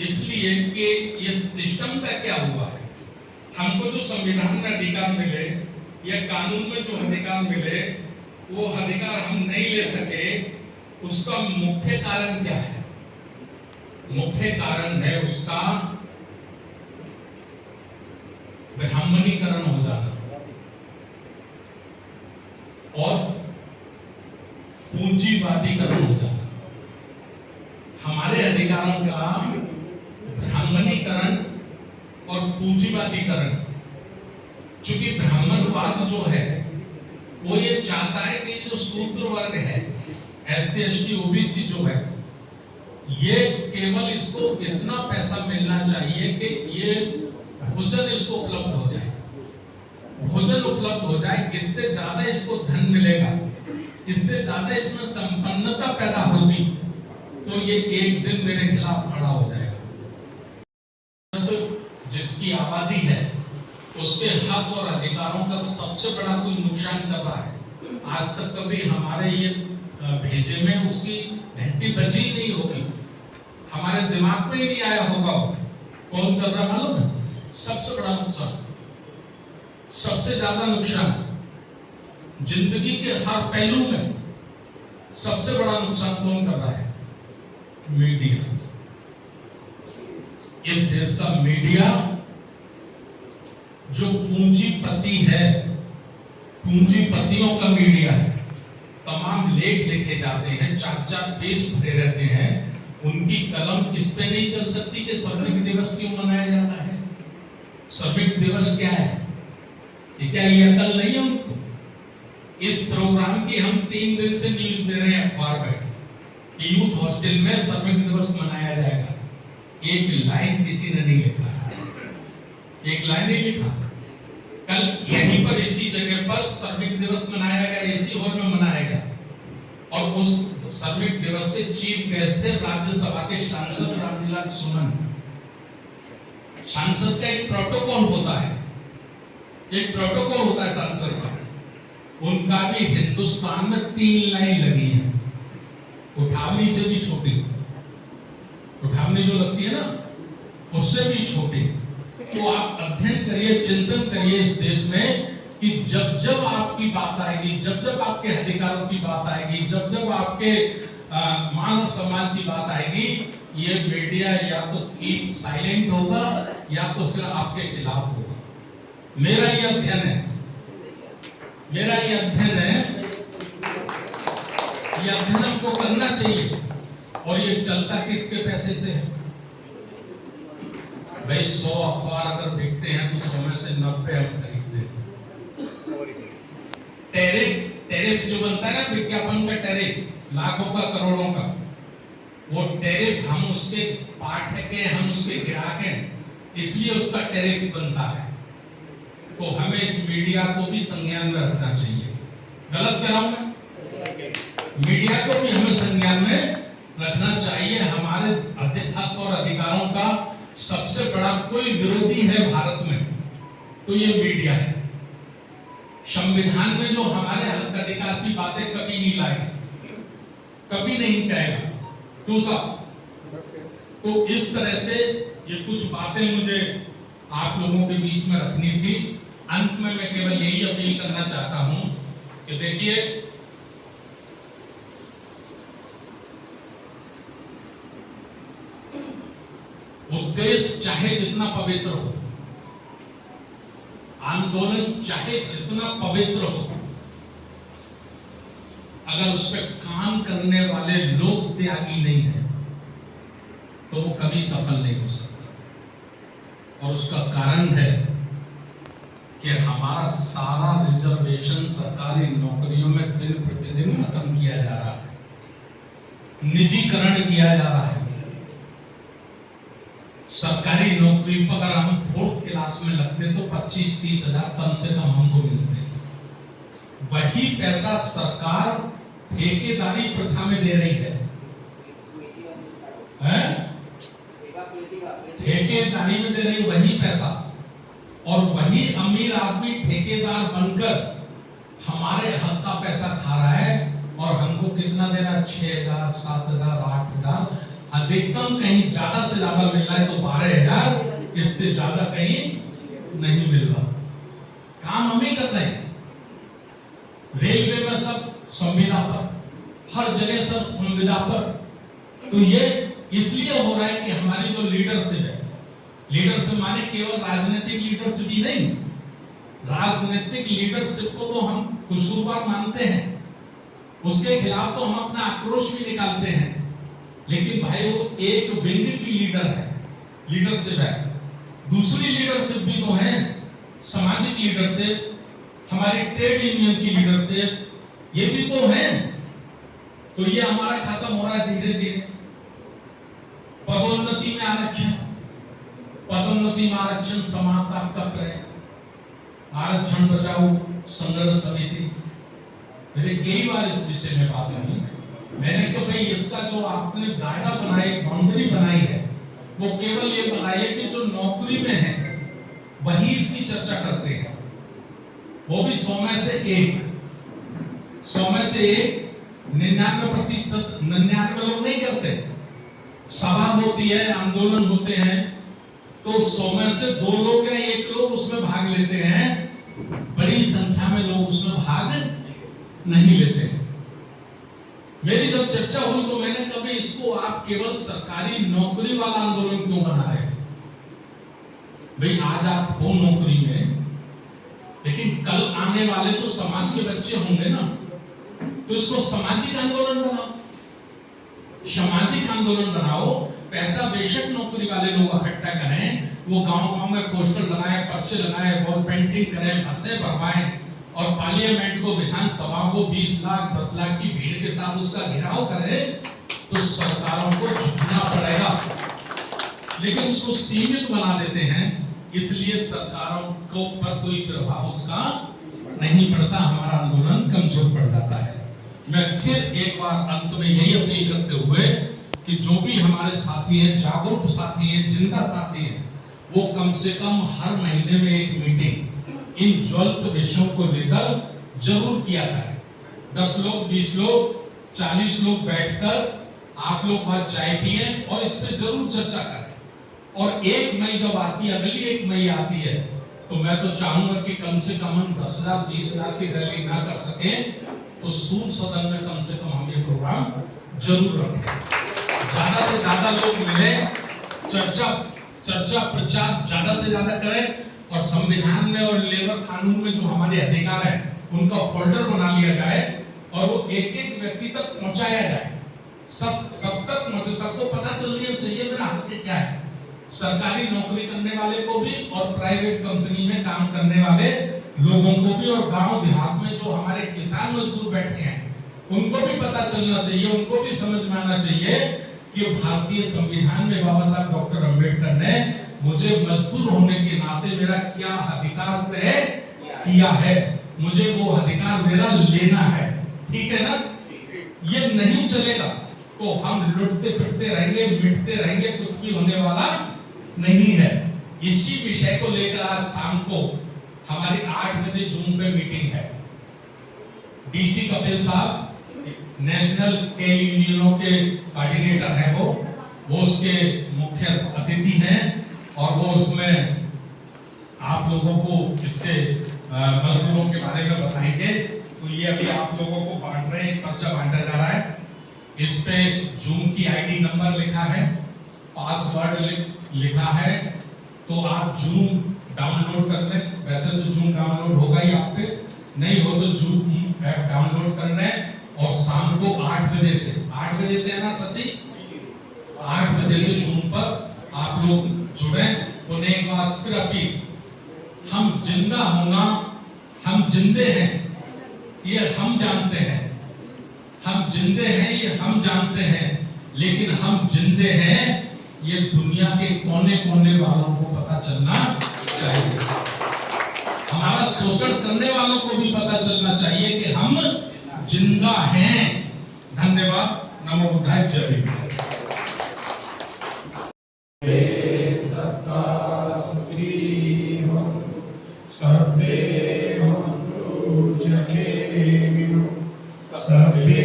इसलिए कि ये सिस्टम का क्या हुआ है, हमको जो संविधान में अधिकार मिले या कानून में जो अधिकार मिले वो अधिकार हम नहीं ले सके, उसका मुख्य कारण क्या है? मुख्य कारण है उसका ब्राह्मणीकरण हो जाना और पूंजीवादीकरण हो जाना, हमारे अधिकारों का ब्राह्मणीकरण और पूंजीवादीकरण। चूंकि ब्राह्मणवाद जो है वो ये चाहता है कि जो शूद्र वर्ग है, SC ST OBC जो है, ये केवल इसको इतना पैसा मिलना चाहिए कि ये भोजन इसको उपलब्ध हो जाए, भोजन उपलब्ध हो जाए, इससे ज्यादा इसको धन मिलेगा, इससे ज्यादा इसमें संपन्नता पैदा होगी, तो ये एक दिन मेरे खिलाफ खड़ा हो जाएगा। तो जिसकी आबादी है उसके हक और अधिकारों का सबसे बड़ा कोई नुकसान कर रहा है। आज तक कभी हमारे ये भेजे में उसकी घंटी बजी ही नहीं होगी, हमारे दिमाग में ही नहीं आया होगा वो कौन कर रहा मालूम है? सबसे बड़ा नुकसान, सबसे ज्यादा नुकसान, जिंदगी के हर पहलू में सबसे बड़ा नुकसान कौन कर रहा है? मीडिया। इस देश का मीडिया जो पूंजीपति है, पूंजीपतियों का मीडिया है, तमाम लेख लिखे जाते हैं, 4-4 पेज भरे रहते हैं, उनकी कलम इस पे नहीं चल सकती कि श्रमिक दिवस क्यों मनाया जाता है। श्रमिक दिवस क्या है? क्या ये अकल नहीं है उनको? इस प्रोग्राम की हम 3 दिन से न्यूज दे रहे हैं अखबार में कि यूथ हॉस्टल में श्रमिक दिवस मनाया जाएगा। एक लाइन किसी ने नहीं लिखा, एक लाइन नहीं लिखा। कल यहीं पर इसी जगह पर श्रमिक दिवस मनाया गया, इसी हॉल में मनाया गया, और उस श्रमिक दिवस के चीफ गेस्ट थे राज्यसभा के सांसद रामविलास सुमन। सांसद का एक प्रोटोकॉल होता है, एक प्रोटोकॉल होता है सांसद का, उनका भी हिंदुस्तान में 3 लाइन लगी है, उठावनी से भी छोटी, उठावनी जो लगती है ना उससे भी छोटी। तो आप अध्ययन करिए, चिंतन करिए इस देश में कि जब जब आपकी बात आएगी, जब जब आपके अधिकारों की बात आएगी, जब जब आपके मान और सम्मान की बात आएगी, ये मीडिया या तो कीप साइलेंट होगा या तो फिर आपके खिलाफ होगा। मेरा ये अध्ययन है, मेरा ये अध्ययन है, ये अध्ययन हमको करना चाहिए। और ये चलता किसके पैसे से है भाई? 100 अखबार अगर बिकते हैं तो 100 में से 90 हम खरीदते हैं। टैरिफ जो बनता है ना, विज्ञापन का टैरिफ, लाखों का करोड़ों का, वो टैरिफ हम उसके पाठक हैं, हम उसके ग्राहक हैं, इसलिए उसका टैरिफ बनता है। तो हमें इस मीडिया को भी संज्ञान में रखना चाहिए। गलत कह रहा हूं मैं? मीडिया को भी हमें संज्ञान में रखना चाहिए। हमारे हक और अधिकारों का सबसे बड़ा कोई विरोधी है भारत में तो ये मीडिया है। संविधान में जो हमारे हक अधिकार की बातें कभी नहीं लाएगा, कभी नहीं कहेगा। क्यों साहब? तो इस तरह से ये कुछ बातें मुझे आप लोगों के बीच में रखनी थी। अंत में मैं केवल यही अपील करना चाहता हूं कि देखिए, उद्देश्य चाहे जितना पवित्र हो, आंदोलन चाहे जितना पवित्र हो, अगर उस पर काम करने वाले लोग त्यागी नहीं है तो वो कभी सफल नहीं हो सकता। और उसका कारण है कि हमारा सारा रिजर्वेशन सरकारी नौकरियों में दिन प्रतिदिन खत्म किया जा रहा है, निजीकरण किया जा रहा है। सरकारी नौकरी पर अगर हम 4th क्लास में लगते तो 25-30 हजार कम से कम हमको मिलते। वही पैसा सरकार ठेकेदारी प्रथा में दे रही है, ठेकेदारी में दे रही वही पैसा, और वही अमीर आदमी ठेकेदार बनकर हमारे हक का पैसा खा रहा है। और हमको कितना दे रहा है? 6,000, 7,000, 8,000, अधिकतम कहीं ज्यादा से ज्यादा मिल रहा है तो 12,000, इससे ज्यादा कहीं नहीं मिल रहा। काम हम ही कर रहे हैं। रेलवे में सब संविदा पर, हर जगह सब संविदा पर। तो ये इसलिए हो रहा है कि हमारी जो लीडरशिप है, लीडरशिप माने केवल राजनीतिक लीडरशिप ही नहीं, राजनीतिक लीडरशिप को तो हम कसूरवार मानते हैं, उसके खिलाफ तो हम अपना आक्रोश भी निकालते हैं, लेकिन भाई वो एक विंग की लीडरशिप है। दूसरी लीडरशिप भी तो है, सामाजिक लीडरशिप, हमारी ट्रेड यूनियन की लीडरशिप, ये भी तो है। तो ये हमारा खत्म हो रहा है धीरे धीरे। पदोन्नति में आरक्षण समाप्त आप कब करें? आरक्षण बचाओ संघर्ष समिति, मेरे कई बार इस विषय में बात हुई। मैंने कहा भाई इसका जो आपने दायरा बनाई, बाउंड्री बनाई है, वो केवल ये बनाई है कि जो नौकरी में है वही इसकी चर्चा करते हैं, वो भी 100 में से 99% 99 लोग नहीं करते। सभा होती है, आंदोलन होते हैं, तो 100 में से 2 लोग या 1 लोग उसमें भाग लेते हैं, बड़ी संख्या में लोग उसमें भाग नहीं लेते। मेरी जब चर्चा हुई तो मैंने कहा इसको आप केवल सरकारी नौकरी वाला आंदोलन क्यों बना रहे हैं? भाई आज आप हो नौकरी में, लेकिन कल आने वाले तो समाज के बच्चे होंगे ना, तो इसको सामाजिक आंदोलन बनाओ, सामाजिक आंदोलन बनाओ। पैसा बेशक नौकरी वाले लोग इकट्ठा करें, वो गांव-गांव में पोस्टर लगाएं, पर्चे लगाएं, वॉल पेंटिंग करें, बसें भरवाएं और पार्लियामेंट को, विधानसभा को 20 लाख 10 लाख की भीड़ के साथ उसका घेराव करें, तो सरकारों को झुकना पड़ेगा। लेकिन उसको सीमित बना देते हैं, इसलिए सरकारों को पर कोई प्रभाव उसका नहीं पड़ता, हमारा आंदोलन कमजोर पड़ जाता है। मैं फिर एक बार अंत में यही अपील करते हुए कि जो भी हमारे साथी हैं, जागरूक साथी हैं, जिंदा साथी हैं, वो कम से कम हर महीने में एक मीटिंग इन ज्वलंत विषयों को लेकर जरूर किया करें। 10 लोग, 20 लोग, 40 लोग बैठकर आप लोग वहां चाय पिए और इस पे जरूर चर्चा करें। और 1 मई जब आती है, अगली 1 मई आती है, तो मैं तो चाहूंगा कि कम से कम हम 10,000 20,000 की रैली ना कर सके तो सूर सदन में कम से कम हम ये प्रोग्राम जरूर रखें। ज्यादा से ज्यादा लोग मिले, चर्चा प्रचार ज्यादा से ज्यादा करें, और संविधान में और लेबर कानून में जो हमारे अधिकार है उनका फोल्डर बना लिया जाए और वो एक एक व्यक्ति तक पहुंचाया जाए। सब तक पहुंचे, सबको पता चलना चाहिए मेरा हक क्या है। सरकारी नौकरी करने वाले को भी और प्राइवेट कंपनी में काम करने वाले लोगों को भी, और गांव देहात में जो हमारे किसान मजदूर बैठे हैं उनको भी पता चलना चाहिए, उनको भी समझ में आना चाहिए कि भारतीय संविधान में बाबा साहब डॉक्टर अंबेडकर ने मुझे मजदूर होने के नाते मेरा क्या अधिकार तय किया है, मुझे वो अधिकार मेरा लेना है। ठीक है ना? ये नहीं चलेगा तो हम लुटते पिटते रहेंगे, मिटते रहेंगे, कुछ भी होने वाला नहीं है। इसी विषय को लेकर आज शाम को हमारी 8 बजे जून पे मीटिंग है। डीसी कपिल साहब नेशनल के यूनियनों के कोऑर्डिनेटर हैं, वो उसके मुख्य अतिथि हैं और वो उसमें आप लोगों को इसके मजदूरों के बारे में बताएंगे। तो ये अभी आप लोगों को बांट रहे हैं, पर्चा बांटा जा रहा है। इस पे जूम की आईडी नंबर लिखा है, पासवर्ड लिखा है, तो आप जूम डाउनलोड कर लें। वैसे तो जूम डाउनलोड होगा ही आप पे, नहीं हो तो जूम ऐप डाउनलोड कर लें और शाम को 8 बजे से है ना सच्ची, 8 बजे से जूम पर आप लोग जुड़े। उन्हें एक बार फिर अपील, हम जिंदा होना, हम जिंदे हैं ये हम जानते हैं, हम जिंदे हैं ये हम जानते हैं, लेकिन हम जिंदे हैं ये दुनिया के कोने कोने वालों को पता चलना चाहिए। हमारा शोषण करने वालों को भी पता चलना चाहिए कि हम जिंदा हैं। धन्यवाद। नमो बुद्धाय। जय भीम। सत्ता सुखी होतु सबे होतु जखेमिनु सबे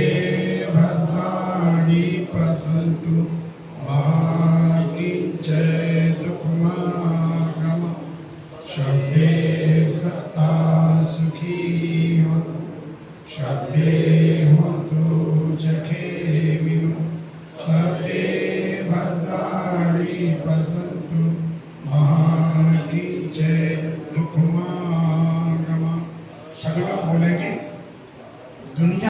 भद्राणि पसंतु मा किंचित् दुःखमागम सबे सत्ता सुखी होतु सबे होतु जखेमिनु सभी लोग बोलेंगे दुनिया